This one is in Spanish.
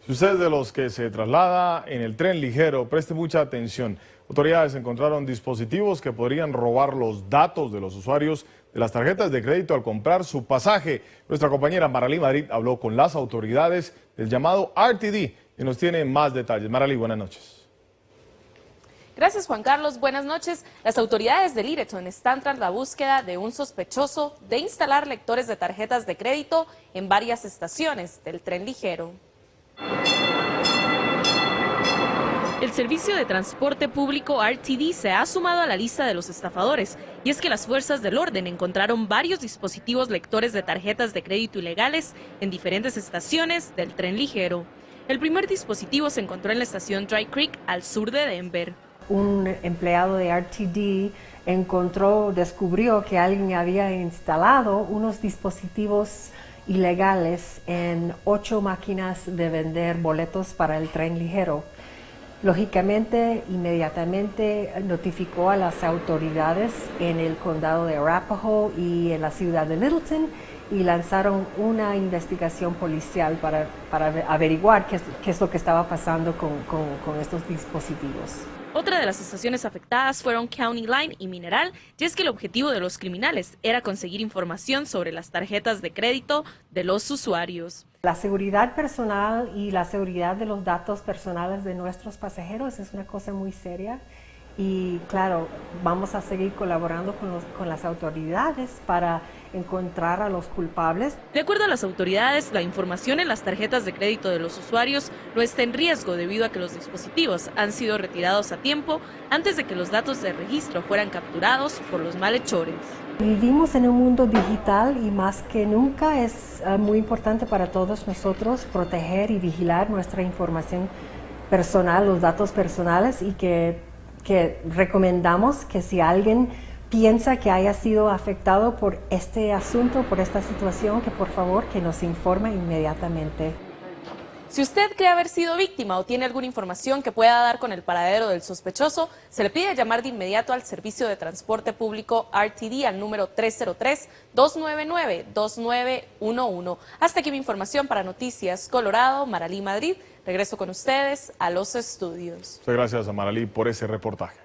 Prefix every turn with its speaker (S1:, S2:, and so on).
S1: Si usted es de los que se traslada en el tren ligero, preste mucha atención. Autoridades encontraron dispositivos que podrían robar los datos de los usuarios de las tarjetas de crédito al comprar su pasaje. Nuestra compañera Maralí Madrid habló con las autoridades del llamado RTD y nos tiene más detalles. Maralí, buenas noches.
S2: Gracias, Juan Carlos. Buenas noches. Las autoridades de Littleton están tras la búsqueda de un sospechoso de instalar lectores de tarjetas de crédito en varias estaciones del tren ligero. El Servicio de Transporte Público RTD se ha sumado a la lista de los estafadores, y es que las fuerzas del orden encontraron varios dispositivos lectores de tarjetas de crédito ilegales en diferentes estaciones del tren ligero. El primer dispositivo se encontró en la estación Dry Creek, al sur de Denver.
S3: Un empleado de RTD descubrió que alguien había instalado unos dispositivos ilegales en 8 máquinas de vender boletos para el tren ligero. Lógicamente, inmediatamente notificó a las autoridades en el condado de Arapahoe y en la ciudad de Littleton y lanzaron una investigación policial para averiguar qué es lo que estaba pasando con estos dispositivos.
S2: Otra de las estaciones afectadas fueron County Line y Mineral, y es que el objetivo de los criminales era conseguir información sobre las tarjetas de crédito de los usuarios.
S3: La seguridad personal y la seguridad de los datos personales de nuestros pasajeros es una cosa muy seria y claro, vamos a seguir colaborando con las autoridades para encontrar a los culpables.
S2: De acuerdo a las autoridades, la información en las tarjetas de crédito de los usuarios no está en riesgo debido a que los dispositivos han sido retirados a tiempo antes de que los datos de registro fueran capturados por los malhechores.
S3: Vivimos en un mundo digital y más que nunca es muy importante para todos nosotros proteger y vigilar nuestra información personal, los datos personales, y que recomendamos que si alguien piensa que haya sido afectado por este asunto, por esta situación, que por favor que nos informe inmediatamente.
S2: Si usted cree haber sido víctima o tiene alguna información que pueda dar con el paradero del sospechoso, se le pide llamar de inmediato al Servicio de Transporte Público RTD al número 303-299-2911. Hasta aquí mi información para Noticias Colorado. Maralí Madrid, regreso con ustedes a los estudios.
S1: Muchas gracias a Maralí por ese reportaje.